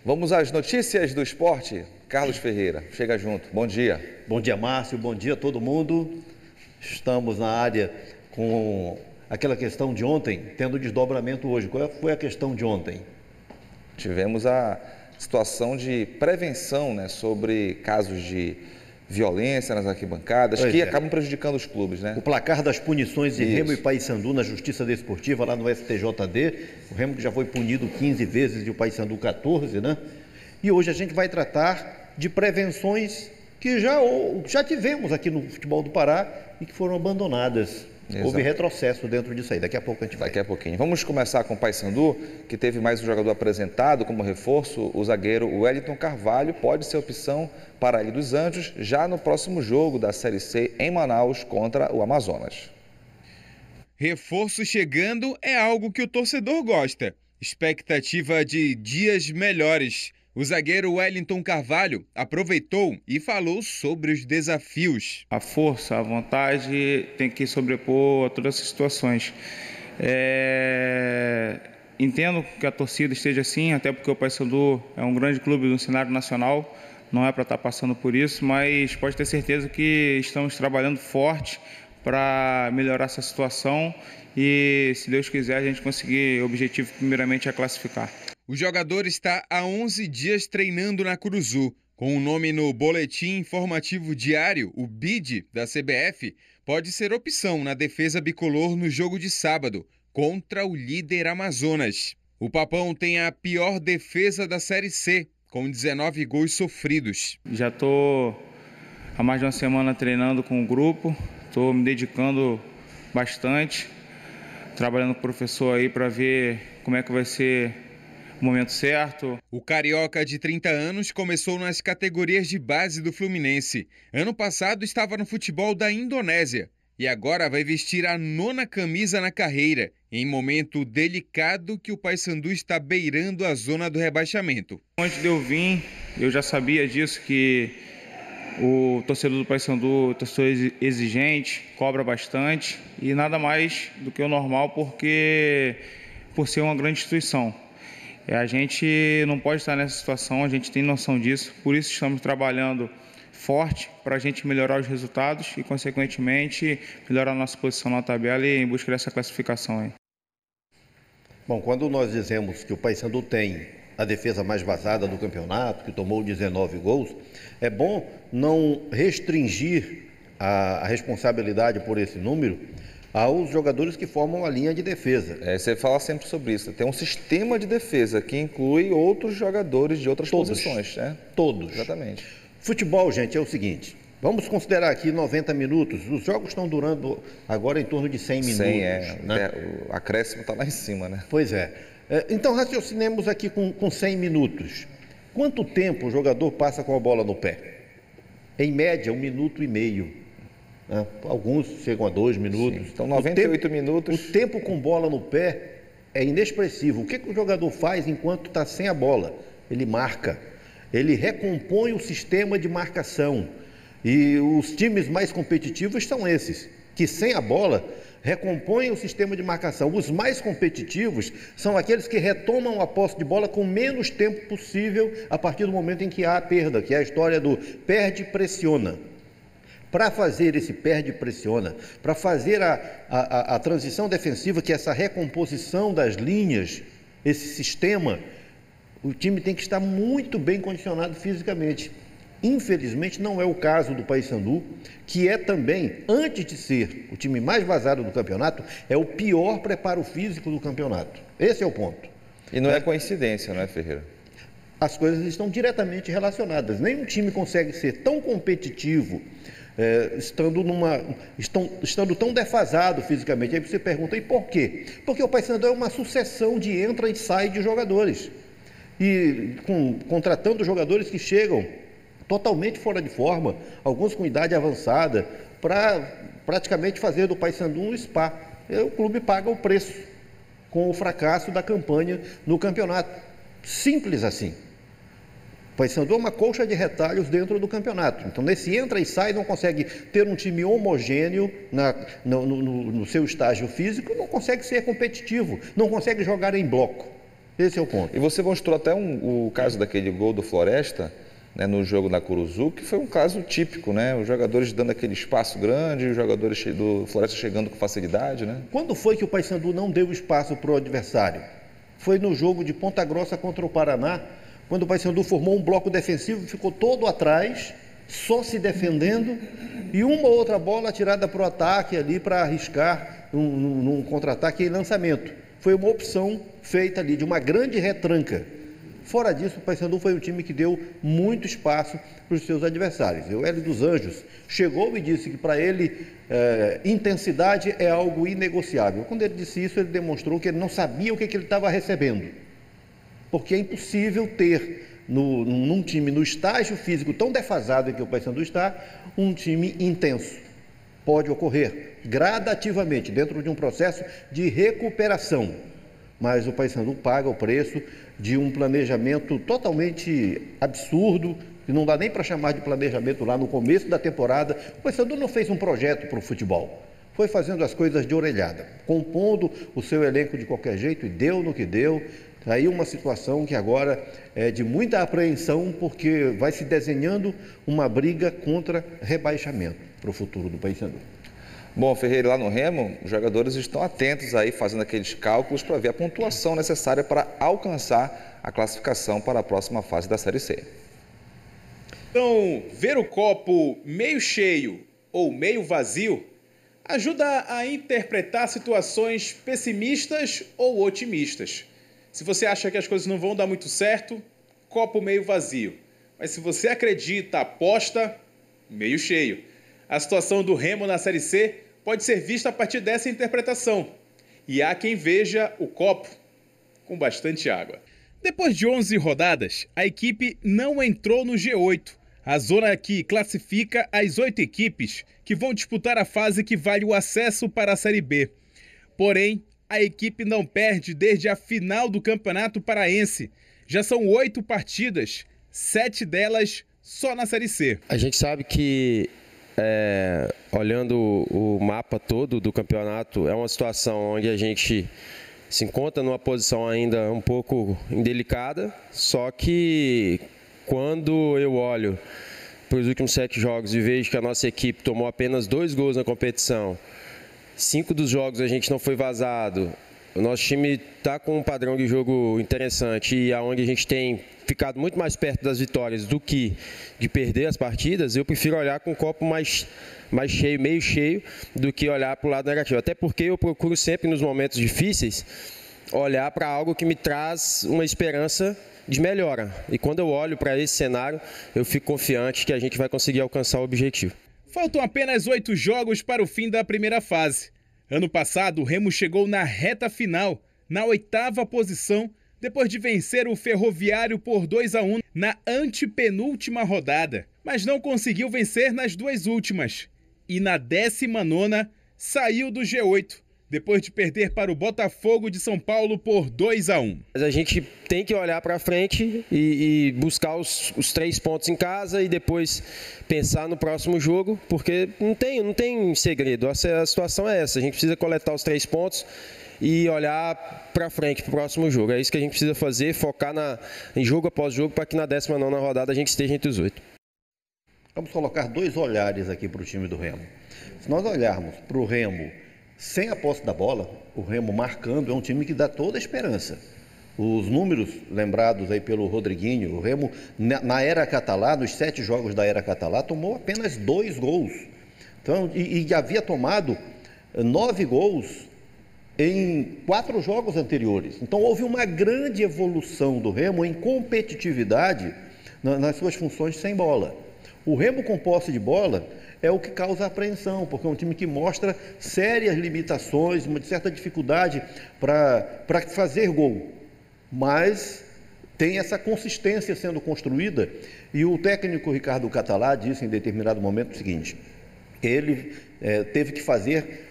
Vamos às notícias do esporte. Carlos Ferreira, chega junto. Bom dia. Bom dia, Márcio. Bom dia a todo mundo. Estamos na área com aquela questão de ontem, tendo desdobramento hoje. Qual foi a questão de ontem? Tivemos a situação de prevenção, né, sobre casos de violência nas arquibancadas, que acabam prejudicando os clubes, né? O placar das punições de Remo e Paysandu na Justiça Desportiva, lá no STJD. O Remo que já foi punido 15 vezes e o Paysandu 14, né? E hoje a gente vai tratar de prevenções que já tivemos aqui no futebol do Pará e que foram abandonadas. Exato. Houve retrocesso dentro disso aí. Daqui a pouco a gente vai. Daqui a pouquinho. Vamos começar com o Paysandu, que teve mais um jogador apresentado como reforço. O zagueiro Wellington Carvalho pode ser opção para a Ilha dos Anjos já no próximo jogo da Série C em Manaus contra o Amazonas. Reforço chegando é algo que o torcedor gosta. Expectativa de dias melhores. O zagueiro Wellington Carvalho aproveitou e falou sobre os desafios. A força, a vontade tem que sobrepor a todas essas situações. Entendo que a torcida esteja assim, até porque o Paysandu é um grande clube no cenário nacional, não é para estar passando por isso, mas pode ter certeza que estamos trabalhando forte para melhorar essa situação e, se Deus quiser, a gente conseguir o objetivo primeiramente é classificar. O jogador está há 11 dias treinando na Curuzu. Com o nome no Boletim Informativo Diário, o BID da CBF, pode ser opção na defesa bicolor no jogo de sábado, contra o líder Amazonas. O Papão tem a pior defesa da Série C, com 19 gols sofridos. Já estou há mais de uma semana treinando com o grupo, estou me dedicando bastante, trabalhando com o professor aí para ver como é que vai ser o momento certo. O carioca de 30 anos começou nas categorias de base do Fluminense. Ano passado estava no futebol da Indonésia e agora vai vestir a 9ª camisa na carreira, em momento delicado que o Paysandu está beirando a zona do rebaixamento. Antes de eu vir, eu já sabia disso, que o torcedor do Paysandu, torcedor exigente, cobra bastante e nada mais do que o normal, porque por ser uma grande instituição. A gente não pode estar nessa situação, a gente tem noção disso, por isso estamos trabalhando forte para a gente melhorar os resultados e, consequentemente, melhorar a nossa posição na tabela e em busca dessa classificação aí. Bom, quando nós dizemos que o Paysandu tem a defesa mais vazada do campeonato, que tomou 19 gols, é bom não restringir a responsabilidade por esse número aos jogadores que formam a linha de defesa. Você fala sempre sobre isso. Tem um sistema de defesa que inclui outros jogadores de outras posições, né? Todos. Exatamente. Futebol, gente, é o seguinte. Vamos considerar aqui 90 minutos. Os jogos estão durando agora em torno de 100 minutos. 100, né? O acréscimo está lá em cima, né? Pois é. Então, raciocinemos aqui com 100 minutos. Quanto tempo o jogador passa com a bola no pé? Em média, 1 minuto e meio. Alguns chegam a 2 minutos. Sim. Então, 98 minutos. O tempo com bola no pé é inexpressivo. O que o jogador faz enquanto está sem a bola? Ele marca. Ele recompõe o sistema de marcação. E os times mais competitivos são esses, que sem a bola recompõem o sistema de marcação. Os mais competitivos são aqueles que retomam a posse de bola com menos tempo possível a partir do momento em que há a perda, que é a história do perde e pressiona. Para fazer esse perde e pressiona, para fazer a transição defensiva, que é essa recomposição das linhas, esse sistema, o time tem que estar muito bem condicionado fisicamente. Infelizmente, não é o caso do Paysandu, que é também, antes de ser o time mais vazado do campeonato, é o pior preparo físico do campeonato. Esse é o ponto. E não é coincidência, não é, Ferreira? As coisas estão diretamente relacionadas. Nenhum time consegue ser tão competitivo, estando tão defasado fisicamente. Aí você pergunta, e por quê? Porque o Paysandu é uma sucessão de entra e sai de jogadores. E contratando jogadores que chegam totalmente fora de forma, alguns com idade avançada, para praticamente fazer do Paysandu um spa. O clube paga o preço com o fracasso da campanha no campeonato. Simples assim. O Paysandu é uma colcha de retalhos dentro do campeonato. Então, nesse entra e sai, não consegue ter um time homogêneo no seu estágio físico, não consegue ser competitivo, não consegue jogar em bloco. Esse é o ponto. E você mostrou até o caso daquele gol do Floresta, né, no jogo na Curuzu, que foi um caso típico, né? Os jogadores dando aquele espaço grande, os jogadores do Floresta chegando com facilidade, né? Quando foi que o Paysandu não deu espaço para o adversário? Foi no jogo de Ponta Grossa contra o Paraná, quando o Paysandu formou um bloco defensivo, ficou todo atrás, só se defendendo, e uma ou outra bola tirada para o ataque ali para arriscar num contra-ataque e lançamento. Foi uma opção feita ali de uma grande retranca. Fora disso, o Paysandu foi um time que deu muito espaço para os seus adversários. O Hélio dos Anjos chegou e disse que para ele intensidade é algo inegociável. Quando ele disse isso, ele demonstrou que ele não sabia o que ele estava recebendo. Porque é impossível ter num time, no estágio físico tão defasado em que o Paysandu está, um time intenso. Pode ocorrer gradativamente, dentro de um processo de recuperação. Mas o Paysandu paga o preço de um planejamento totalmente absurdo, que não dá nem para chamar de planejamento lá no começo da temporada. O Paysandu não fez um projeto para o futebol, foi fazendo as coisas de orelhada, compondo o seu elenco de qualquer jeito e deu no que deu. Aí uma situação que agora é de muita apreensão, porque vai se desenhando uma briga contra rebaixamento para o futuro do Paysandu. Bom, Ferreira, lá no Remo, os jogadores estão atentos aí, fazendo aqueles cálculos para ver a pontuação necessária para alcançar a classificação para a próxima fase da Série C. Então, ver o copo meio cheio ou meio vazio ajuda a interpretar situações pessimistas ou otimistas. Se você acha que as coisas não vão dar muito certo, copo meio vazio. Mas se você acredita, aposta, meio cheio. A situação do Remo na Série C pode ser vista a partir dessa interpretação. E há quem veja o copo com bastante água. Depois de 11 rodadas, a equipe não entrou no G8, a zona que classifica as 8 equipes que vão disputar a fase que vale o acesso para a Série B. Porém, a equipe não perde desde a final do Campeonato Paraense. Já são 8 partidas, 7 delas só na Série C. A gente sabe que, olhando o mapa todo do campeonato, é uma situação onde a gente se encontra numa posição ainda um pouco indelicada, só que quando eu olho para os últimos 7 jogos e vejo que a nossa equipe tomou apenas 2 gols na competição, 5 dos jogos a gente não foi vazado, o nosso time está com um padrão de jogo interessante e aonde a gente tem ficado muito mais perto das vitórias do que de perder as partidas, eu prefiro olhar com o copo mais cheio, meio cheio, do que olhar para o lado negativo. Até porque eu procuro sempre, nos momentos difíceis, olhar para algo que me traz uma esperança de melhora. E quando eu olho para esse cenário, eu fico confiante que a gente vai conseguir alcançar o objetivo. Faltam apenas 8 jogos para o fim da primeira fase. Ano passado, o Remo chegou na reta final, na 8ª posição, depois de vencer o Ferroviário por 2-1 na antepenúltima rodada. Mas não conseguiu vencer nas 2 últimas. E na 19ª, saiu do G8, depois de perder para o Botafogo de São Paulo por 2-1. Mas a gente tem que olhar para frente e buscar os 3 pontos em casa e depois pensar no próximo jogo, porque não tem segredo, a situação é essa, a gente precisa coletar os 3 pontos e olhar para frente, para o próximo jogo. É isso que a gente precisa fazer, focar em jogo após jogo, para que na 19ª rodada a gente esteja entre os 8. Vamos colocar 2 olhares aqui para o time do Remo. Se nós olharmos para o Remo sem a posse da bola, o Remo marcando, é um time que dá toda a esperança. Os números lembrados aí pelo Rodriguinho, o Remo na era Catalá, nos 7 jogos da era Catalá, tomou apenas 2 gols. Então, e havia tomado 9 gols em 4 jogos anteriores. Então houve uma grande evolução do Remo em competitividade nas suas funções sem bola. O Remo com posse de bola é o que causa apreensão, porque é um time que mostra sérias limitações, uma certa dificuldade para fazer gol, mas tem essa consistência sendo construída. E o técnico Ricardo Catalá disse em determinado momento o seguinte: ele teve que fazer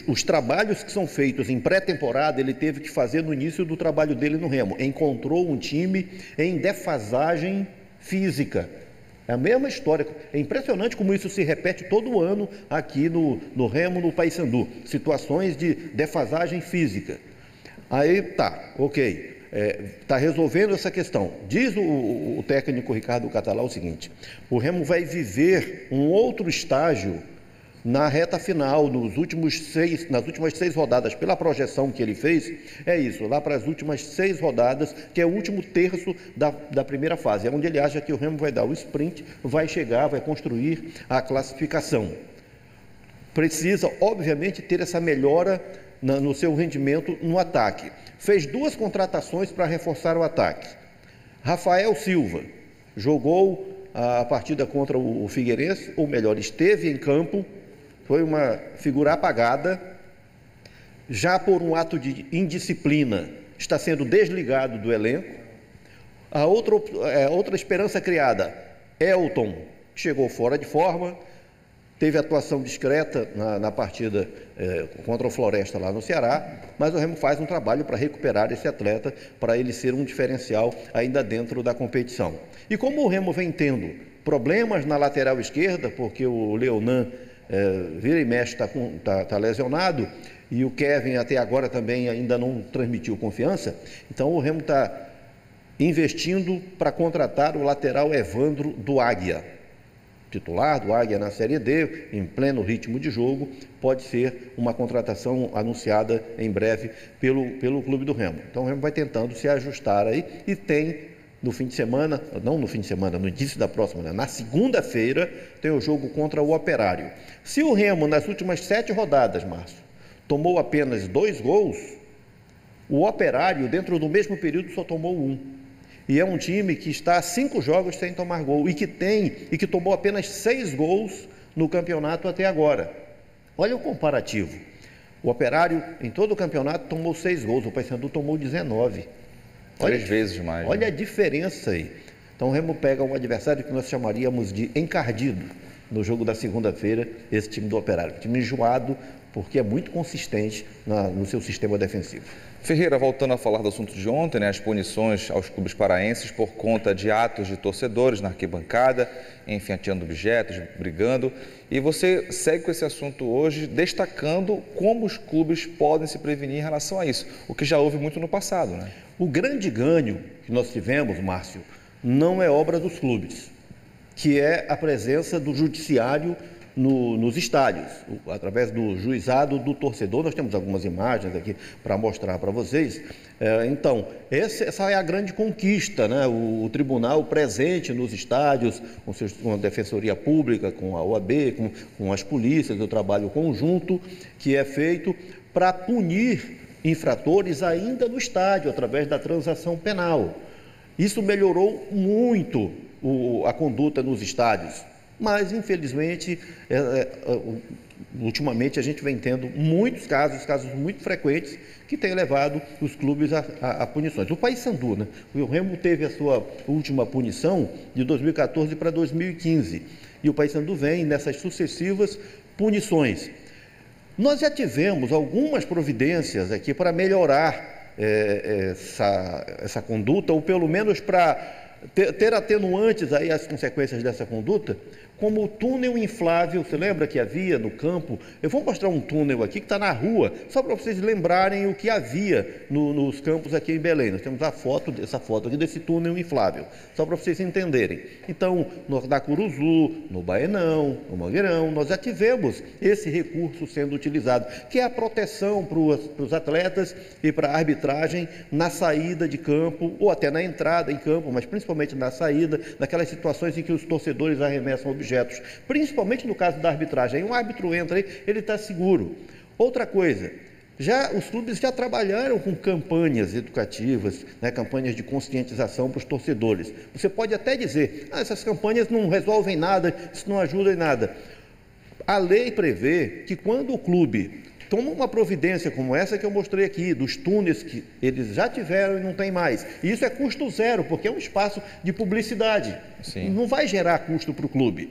os trabalhos que são feitos em pré-temporada, ele teve que fazer no início do trabalho dele no Remo. Encontrou um time em defasagem física. É a mesma história. É impressionante como isso se repete todo ano aqui no Remo, no Paysandu. Situações de defasagem física. Aí tá, ok. está resolvendo essa questão. Diz o técnico Ricardo Catalá o seguinte: o Remo vai viver um outro estágio na reta final, nas últimas 6 rodadas, pela projeção que ele fez, é isso, lá para as últimas 6 rodadas, que é o último terço da primeira fase, é onde ele acha que o Remo vai dar o sprint, vai chegar, vai construir a classificação. Precisa, obviamente, ter essa melhora no seu rendimento no ataque. Fez 2 contratações para reforçar o ataque. Rafael Silva jogou a partida contra o Figueirense, ou melhor, esteve em campo, foi uma figura apagada, já por um ato de indisciplina, está sendo desligado do elenco. A outra esperança criada, Elton, chegou fora de forma, teve atuação discreta na partida contra o Floresta lá no Ceará, mas o Remo faz um trabalho para recuperar esse atleta, para ele ser um diferencial ainda dentro da competição. E como o Remo vem tendo problemas na lateral esquerda, porque o Leonan vira e mexe está lesionado, e o Kevin até agora também ainda não transmitiu confiança, então o Remo está investindo para contratar o lateral Evandro do Águia, titular do Águia na Série D, em pleno ritmo de jogo, pode ser uma contratação anunciada em breve pelo Clube do Remo. Então o Remo vai tentando se ajustar aí e tem no fim de semana, não no fim de semana, no início da próxima, né? Na segunda-feira, tem o jogo contra o Operário. Se o Remo, nas últimas 7 rodadas, Márcio, tomou apenas 2 gols, o Operário, dentro do mesmo período, só tomou 1. E é um time que está há 5 jogos sem tomar gol e que tomou apenas 6 gols no campeonato até agora. Olha o comparativo. O Operário, em todo o campeonato, tomou 6 gols, o Paysandu tomou 19. 3 vezes mais. Olha a diferença aí. Então o Remo pega um adversário que nós chamaríamos de encardido no jogo da segunda-feira, esse time do Operário. Time enjoado, porque é muito consistente no seu sistema defensivo. Ferreira, voltando a falar do assunto de ontem, né, as punições aos clubes paraenses por conta de atos de torcedores na arquibancada, enfim, atirando objetos, brigando. E você segue com esse assunto hoje, destacando como os clubes podem se prevenir em relação a isso, o que já houve muito no passado, né? O grande ganho que nós tivemos, Márcio, não é obra dos clubes, que é a presença do judiciário nos estádios, através do juizado do torcedor. Nós temos algumas imagens aqui para mostrar para vocês. Então, essa é a grande conquista, né? O tribunal presente nos estádios, com a Defensoria Pública, com a OAB, com as polícias, o trabalho conjunto que é feito para punir infratores ainda no estádio, através da transação penal. Isso melhorou muito a conduta nos estádios, mas, infelizmente, ultimamente a gente vem tendo muitos casos muito frequentes, que têm levado os clubes a punições. O Paysandu, né? O Remo teve a sua última punição de 2014 para 2015, e o Paysandu vem nessas sucessivas punições. Nós já tivemos algumas providências aqui para melhorar essa conduta, ou pelo menos para ter atenuantes aí as consequências dessa conduta, como o túnel inflável. Você lembra que havia no campo? Eu vou mostrar um túnel aqui que está na rua, só para vocês lembrarem o que havia nos campos aqui em Belém. Nós temos essa foto aqui desse túnel inflável, só para vocês entenderem. Então, na Curuzu, no Baenão, no Mangueirão, nós já tivemos esse recurso sendo utilizado, que é a proteção para os atletas e para a arbitragem na saída de campo, ou até na entrada em campo, mas principalmente na saída, naquelas situações em que os torcedores arremessam objetos, principalmente no caso da arbitragem. Aí um árbitro entra aí, ele está seguro. Outra coisa, os clubes já trabalharam com campanhas educativas, né, campanhas de conscientização para os torcedores. Você pode até dizer, essas campanhas não resolvem nada, isso não ajuda em nada. A lei prevê que quando o clube toma uma providência como essa que eu mostrei aqui, dos túneis que eles já tiveram e não tem mais, e isso é custo zero, porque é um espaço de publicidade. Sim. Não vai gerar custo para o clube.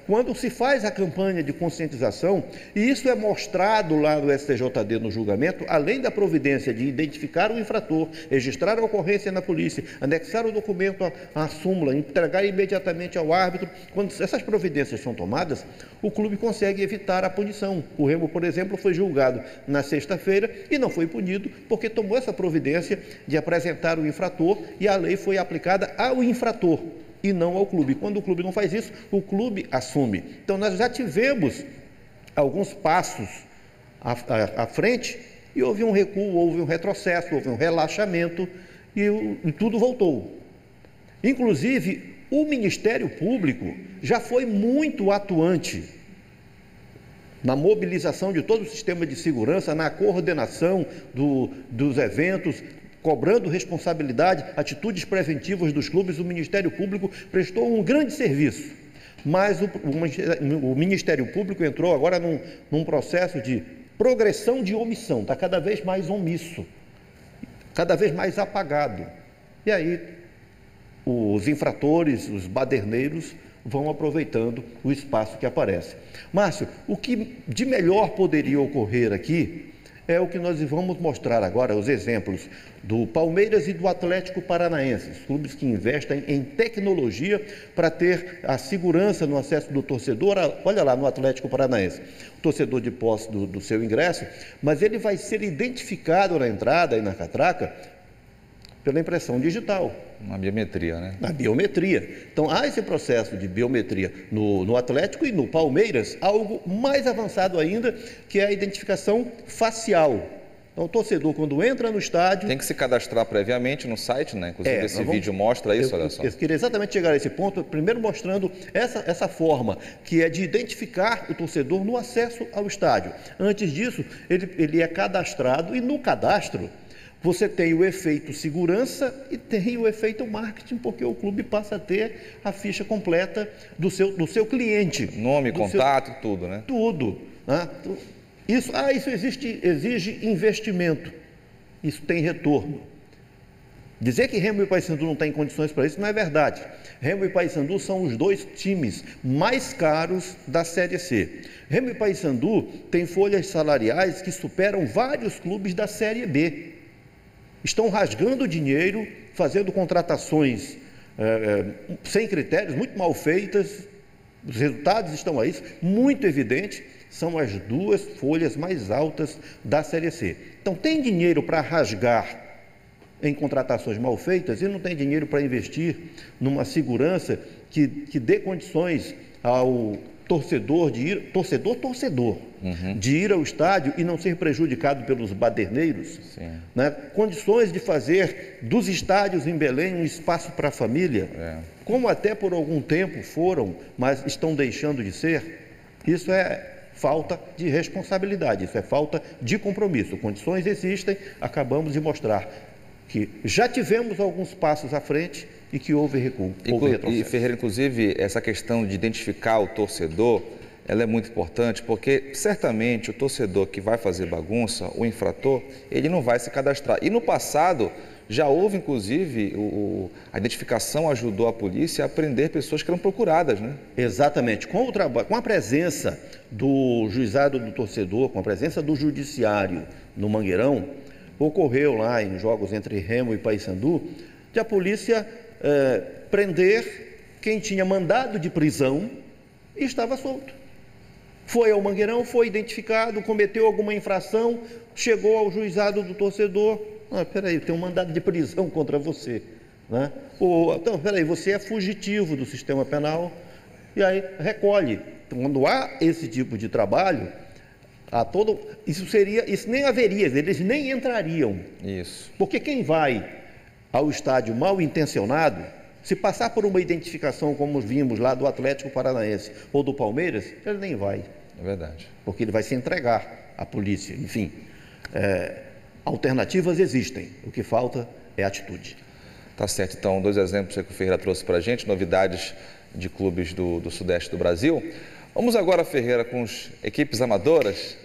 Quando se faz a campanha de conscientização, e isso é mostrado lá no STJD no julgamento, além da providência de identificar o infrator, registrar a ocorrência na polícia, anexar o documento à súmula, entregar imediatamente ao árbitro, quando essas providências são tomadas, o clube consegue evitar a punição. O Remo, por exemplo, foi julgado na sexta-feira e não foi punido porque tomou essa providência de apresentar o infrator e a lei foi aplicada ao infrator e não ao clube. Quando o clube não faz isso, o clube assume. Então, nós já tivemos alguns passos à frente e houve um recuo, houve um retrocesso, houve um relaxamento e tudo voltou. Inclusive, o Ministério Público já foi muito atuante na mobilização de todo o sistema de segurança, na coordenação dos eventos, cobrando responsabilidade, atitudes preventivas dos clubes. O Ministério Público prestou um grande serviço, mas o Ministério Público entrou agora num processo de progressão de omissão, está cada vez mais omisso, cada vez mais apagado. E aí os infratores, os baderneiros, vão aproveitando o espaço que aparece. Márcio, o que de melhor poderia ocorrer aqui é o que nós vamos mostrar agora, os exemplos do Palmeiras e do Atlético Paranaense, os clubes que investem em tecnologia para ter a segurança no acesso do torcedor. Olha lá no Atlético Paranaense, o torcedor de posse do seu ingresso, mas ele vai ser identificado na entrada e na catraca pela impressão digital. Na biometria, né? Na biometria. Então, há esse processo de biometria no Atlético e no Palmeiras, algo mais avançado ainda, que é a identificação facial. Então, o torcedor, quando entra no estádio... Tem que se cadastrar previamente no site, né? Inclusive, esse vídeo mostra isso, olha só. Eu queria exatamente chegar a esse ponto, primeiro mostrando essa forma, que é de identificar o torcedor no acesso ao estádio. Antes disso, ele é cadastrado e no cadastro você tem o efeito segurança e tem o efeito marketing, porque o clube passa a ter a ficha completa do seu cliente. Nome, contato, tudo, né? Tudo. Né? Isso exige investimento. Isso tem retorno. Dizer que Remo e Paysandu não têm condições para isso não é verdade. Remo e Paysandu são os dois times mais caros da Série C. Remo e Paysandu têm folhas salariais que superam vários clubes da Série B. Estão rasgando dinheiro, fazendo contratações sem critérios, muito mal feitas. Os resultados estão aí, muito evidente. São as duas folhas mais altas da Série C. Então, tem dinheiro para rasgar em contratações mal feitas e não tem dinheiro para investir numa segurança que dê condições ao torcedor de ir, de ir ao estádio e não ser prejudicado pelos baderneiros, né? Condições de fazer dos estádios em Belém um espaço para a família, como até por algum tempo foram, mas estão deixando de ser. Isso é falta de responsabilidade, isso é falta de compromisso. Condições existem, acabamos de mostrar que já tivemos alguns passos à frente e que houve recuo, houve retrocesso. E, Ferreira, inclusive, essa questão de identificar o torcedor, ela é muito importante, porque certamente o torcedor que vai fazer bagunça, o infrator, ele não vai se cadastrar. E no passado, já houve, inclusive, a identificação ajudou a polícia a prender pessoas que eram procuradas, né? Exatamente. Com a presença do juizado do torcedor, com a presença do judiciário no Mangueirão, ocorreu lá em jogos entre Remo e Paysandu, de a polícia prender quem tinha mandado de prisão e estava solto. Foi ao Mangueirão, foi identificado, cometeu alguma infração, chegou ao juizado do torcedor. Peraí, tem um mandado de prisão contra você, né? Então, peraí, você é fugitivo do sistema penal, e aí recolhe. Então, quando há esse tipo de trabalho, isso nem haveria, eles nem entrariam. Isso. Porque quem vai ao estádio mal intencionado, se passar por uma identificação como vimos lá do Atlético Paranaense ou do Palmeiras, ele nem vai. É verdade. Porque ele vai se entregar à polícia. Enfim, alternativas existem. O que falta é atitude. Tá certo. Então, 2 exemplos que o Ferreira trouxe para a gente, novidades de clubes do Sudeste do Brasil. Vamos agora, Ferreira, com as equipes amadoras.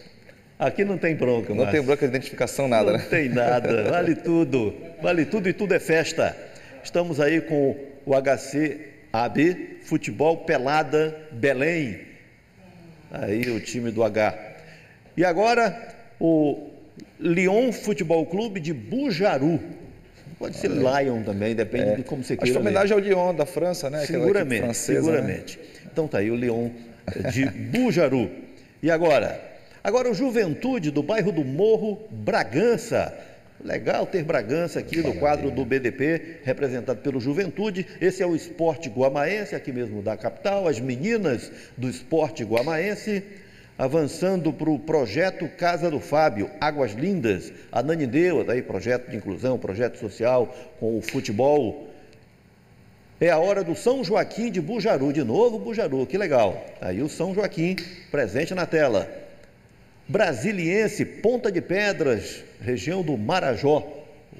Aqui não tem bronca, Não tem bronca de identificação, nada, né? Não tem nada, vale tudo e tudo é festa. Estamos aí com o HC AB Futebol Pelada Belém. Aí o time do H. E agora o Lyon Futebol Clube de Bujaru. Pode ser Lion também, depende de como você Acho queira que homenagem ao Lyon da França, né? Aquela equipe Seguramente, francesa, seguramente. Então tá aí o Lyon de Bujaru. E agora? Agora o Juventude do bairro do Morro, Bragança. Legal ter Bragança aqui no quadro do BDP, representado pelo Juventude. Esse é o Esporte Guamaense, aqui mesmo da capital. As meninas do Esporte Guamaense, avançando para o projeto Casa do Fábio, Águas Lindas, Ananindeua, daí projeto de inclusão, projeto social com o futebol. É a hora do São Joaquim de Bujaru, de novo Bujaru, que legal. Aí o São Joaquim, presente na tela. Brasiliense, Ponta de Pedras, região do Marajó,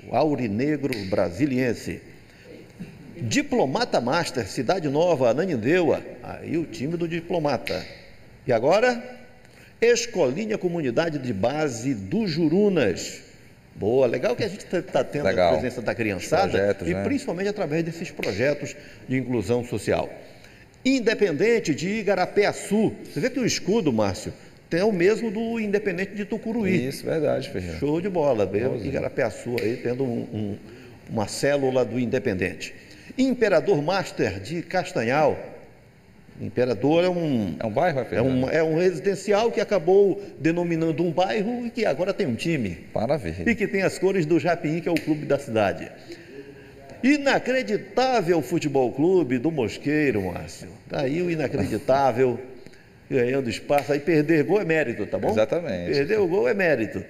o Aurinegro Brasiliense. Diplomata Master, Cidade Nova, Ananindeua, aí o time do Diplomata. E agora, Escolinha Comunidade de Base do Jurunas. Boa, legal que a gente está tendo a presença da criançada projetos, e né? Principalmente através desses projetos de inclusão social. Independente de Igarapeaçu. Você vê que o escudo, Márcio, é o mesmo do Independente de Tucuruí. Isso, verdade, Ferreira. Show de bola, mesmo Igarapeaçu aí tendo uma célula do Independente. Imperador Master de Castanhal. Imperador é um bairro, Ferreira? É um residencial que acabou denominando um bairro e que agora tem um time. Maravilha. E que tem as cores do Japim, que é o clube da cidade. Inacreditável Futebol Clube do Mosqueiro, Márcio. Tá aí o inacreditável ganhando espaço. Aí perder gol é mérito, tá bom? Exatamente. Perder o gol é mérito.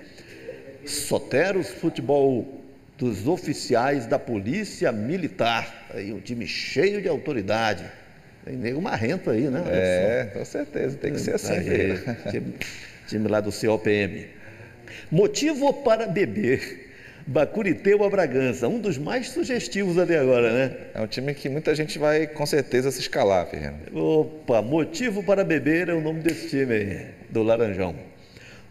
Soteros Futebol dos oficiais da Polícia Militar. Aí um time cheio de autoridade. Tem nego marrento aí, né? Com certeza, tem que ser assim, Ferreira. Time lá do COPM. Motivo para beber. Bacuriteua Bragança, um dos mais sugestivos até agora, né? É um time que muita gente vai com certeza se escalar, Ferreira. Opa, motivo para beber é o nome desse time aí, do Laranjão.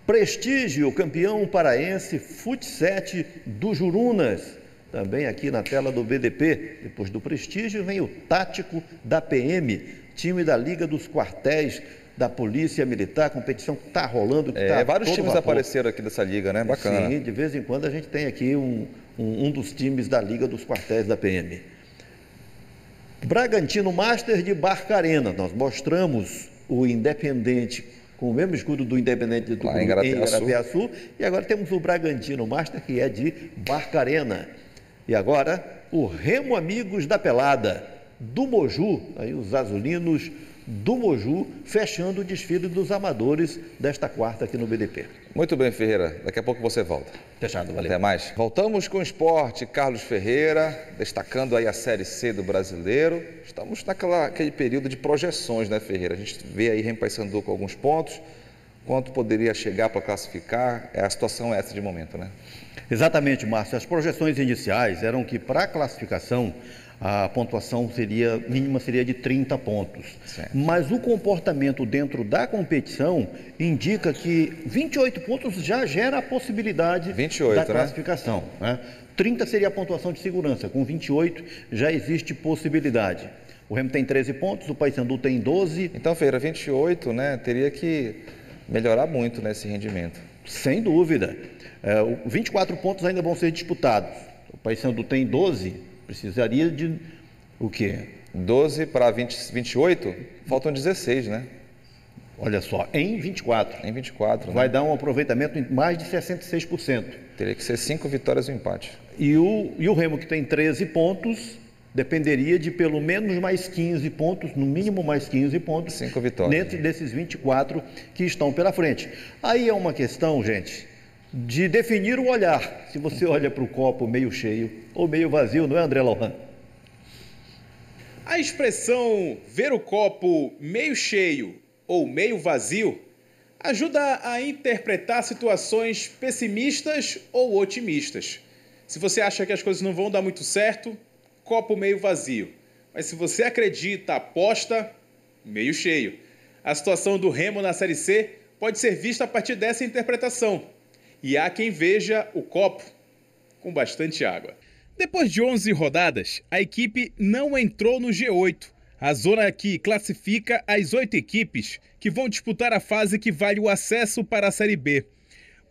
Prestígio, campeão paraense, Fut7 do Jurunas, também aqui na tela do BDP. Depois do Prestígio vem o Tático da PM, time da Liga dos Quartéis da Polícia Militar, competição que está rolando. Vários times apareceram aqui dessa liga, né? Bacana. Sim, de vez em quando a gente tem aqui um dos times da Liga dos Quartéis da PM. Bragantino Master de Barcarena. Nós mostramos o Independente com o mesmo escudo do Independente de Tucuruí, em Igarapeaçu. E agora temos o Bragantino Master, que é de Barcarena. E agora o Remo Amigos da Pelada, do Moju, aí os azulinos do Moju, fechando o desfile dos amadores desta quarta aqui no BDP. Muito bem, Ferreira. Daqui a pouco você volta. Fechado, valeu. Até mais. Voltamos com o esporte. Carlos Ferreira, destacando aí a Série C do Brasileiro. Estamos naquele período de projeções, né, Ferreira? A gente vê aí Remo Paysandu com alguns pontos. Quanto poderia chegar para classificar? A situação é essa de momento, né? Exatamente, Márcio. As projeções iniciais eram que para a classificação a pontuação mínima seria de 30 pontos. Certo. Mas o comportamento dentro da competição indica que 28 pontos já gera a possibilidade 28, da classificação. Né? 30 seria a pontuação de segurança, com 28 já existe possibilidade. O Remo tem 13 pontos, o Paysandu tem 12. Então, Ferreira, 28, né? Teria que melhorar muito nesse rendimento. Sem dúvida. 24 pontos ainda vão ser disputados. O Paysandu tem 12. Precisaria de o quê? 12 para 28, faltam 16, né? Olha só, em 24. Em 24, vai né? dar um aproveitamento em mais de 66%. Teria que ser 5 vitórias e um empate. E o Remo, que tem 13 pontos, dependeria de pelo menos mais 15 pontos, no mínimo mais 15 pontos. 5 vitórias. Dentro desses 24 que estão pela frente. Aí é uma questão, gente, de definir o olhar. Se você olha para o copo meio cheio ou meio vazio, não é, André Lohan? A expressão ver o copo meio cheio ou meio vazio ajuda a interpretar situações pessimistas ou otimistas. Se você acha que as coisas não vão dar muito certo, copo meio vazio. Mas se você acredita, aposta, meio cheio. A situação do Remo na Série C pode ser vista a partir dessa interpretação. E há quem veja o copo com bastante água. Depois de 11 rodadas, a equipe não entrou no G8. a zona que classifica as 8 equipes que vão disputar a fase que vale o acesso para a Série B.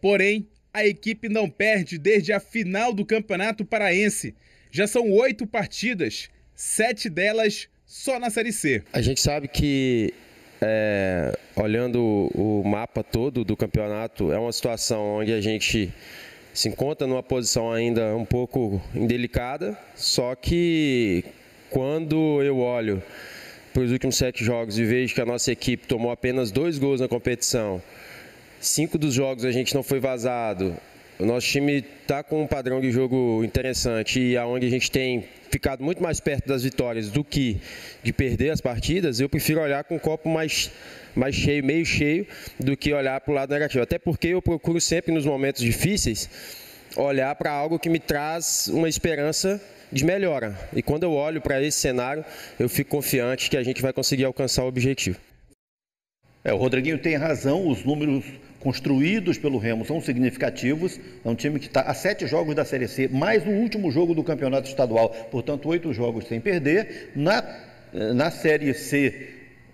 Porém, a equipe não perde desde a final do Campeonato Paraense. Já são 8 partidas, 7 delas só na Série C. A gente sabe que, olhando o mapa todo do campeonato, é uma situação onde a gente se encontra numa posição ainda um pouco indelicada, só que quando eu olho para os últimos 7 jogos e vejo que a nossa equipe tomou apenas 2 gols na competição, 5 dos jogos a gente não foi vazado, o nosso time está com um padrão de jogo interessante e aonde a gente tem ficado muito mais perto das vitórias do que de perder as partidas, eu prefiro olhar com o copo mais cheio, meio cheio, do que olhar para o lado negativo. Até porque eu procuro sempre, nos momentos difíceis, olhar para algo que me traz uma esperança de melhora. E quando eu olho para esse cenário, eu fico confiante que a gente vai conseguir alcançar o objetivo. O Rodriguinho tem razão, os números construídos pelo Remo são significativos. É um time que está a 7 jogos da Série C, mais o último jogo do Campeonato Estadual, portanto 8 jogos sem perder. Na Série C,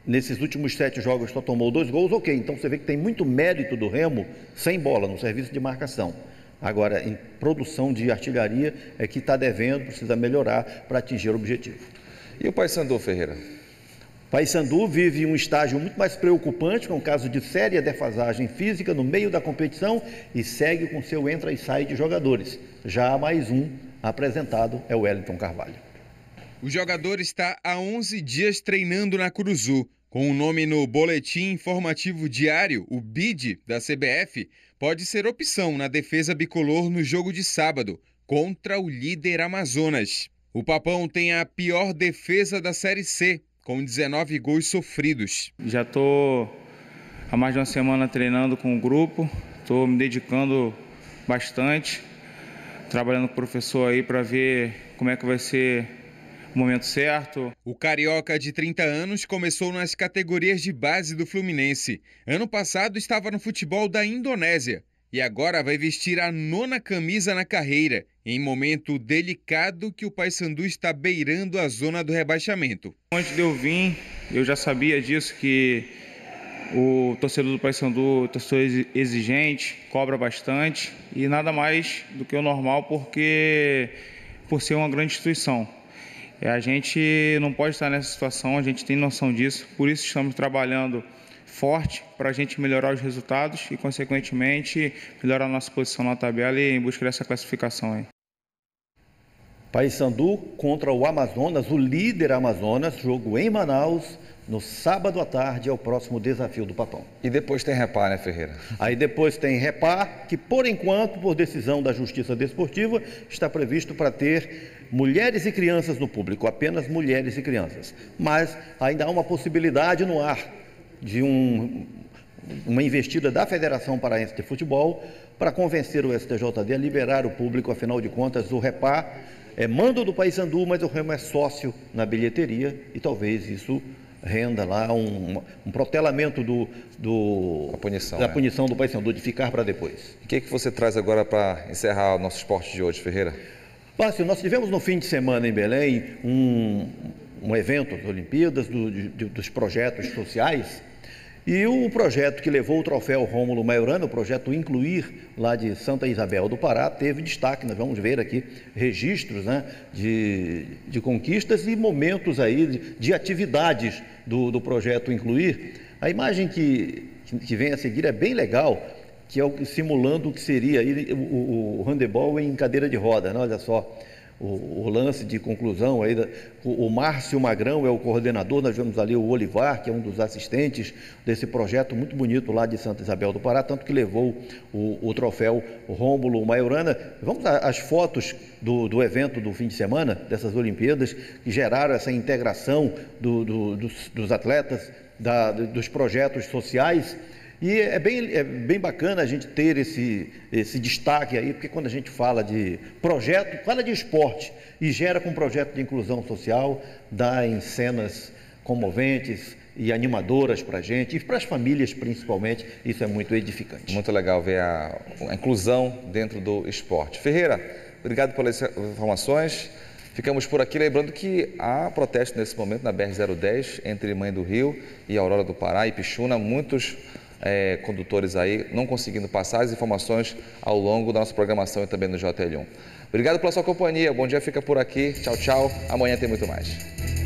nesses últimos 7 jogos só tomou 2 gols, ok, então você vê que tem muito mérito do Remo sem bola, no serviço de marcação. Agora, em produção de artilharia é que está devendo, precisa melhorar para atingir o objetivo. E o Paysandu, Ferreira? Paysandu vive um estágio muito mais preocupante, com um caso de séria defasagem física no meio da competição e segue com seu entra e sai de jogadores. Já há mais um apresentado, é o Wellington Carvalho. O jogador está há 11 dias treinando na Curuzu. Com o nome no Boletim Informativo Diário, o BID da CBF pode ser opção na defesa bicolor no jogo de sábado, contra o líder Amazonas. O Papão tem a pior defesa da Série C, com 19 gols sofridos. Já estou há mais de uma semana treinando com o grupo, estou me dedicando bastante, trabalhando com o professor aí para ver como é que vai ser o momento certo. O carioca de 30 anos começou nas categorias de base do Fluminense. Ano passado estava no futebol da Indonésia e agora vai vestir a 9ª camisa na carreira, em momento delicado que o Paysandu está beirando a zona do rebaixamento. Antes de eu vir, eu já sabia disso, que o torcedor do Paysandu é torcedor exigente, cobra bastante e nada mais do que o normal por ser uma grande instituição. A gente não pode estar nessa situação, a gente tem noção disso, por isso estamos trabalhando forte para a gente melhorar os resultados e, consequentemente, melhorar a nossa posição na tabela e em busca dessa classificação aí. Paysandu contra o Amazonas, o líder Amazonas, jogo em Manaus, no sábado à tarde, é o próximo desafio do Papão. E depois tem Repá, né, Ferreira? Aí depois tem Repá, que por enquanto, por decisão da Justiça Desportiva, está previsto para ter mulheres e crianças no público, apenas mulheres e crianças. Mas ainda há uma possibilidade no ar de uma investida da Federação Paraense de Futebol para convencer o STJD a liberar o público. Afinal de contas, o Repá é mando do Paysandu, mas o Remo é sócio na bilheteria e talvez isso renda lá um protelamento da punição do Paysandu, de ficar para depois. O que você traz agora para encerrar o nosso esporte de hoje, Ferreira? Bárcio, nós tivemos no fim de semana em Belém um evento das Olimpíadas, dos projetos sociais, e o projeto que levou o troféu Rômulo Maiorana, o projeto Incluir, lá de Santa Isabel do Pará, teve destaque. Nós vamos ver aqui registros, né, de conquistas e momentos aí de atividades do projeto Incluir. A imagem que vem a seguir é bem legal, que é simulando o que seria aí o handebol em cadeira de roda, né? Olha só o lance de conclusão aí. O Márcio Magrão é o coordenador, nós vemos ali o Olivar, que é um dos assistentes desse projeto muito bonito lá de Santa Isabel do Pará, tanto que levou o troféu Rômulo Maiorana. Vamos às fotos do evento do fim de semana, dessas Olimpíadas, que geraram essa integração dos atletas, dos projetos sociais. E é bem bacana a gente ter esse destaque aí, porque quando a gente fala de projeto, fala de esporte e gera com um projeto de inclusão social, dá em cenas comoventes e animadoras para a gente e para as famílias principalmente. Isso é muito edificante. Muito legal ver a inclusão dentro do esporte. Ferreira, obrigado pelas informações. Ficamos por aqui, lembrando que há protesto nesse momento na BR-010 entre Mãe do Rio e Aurora do Pará e Pixuna. Muitos condutores aí não conseguindo passar as informações ao longo da nossa programação e também no JL1. Obrigado pela sua companhia. Bom Dia fica por aqui. Tchau, tchau. Amanhã tem muito mais.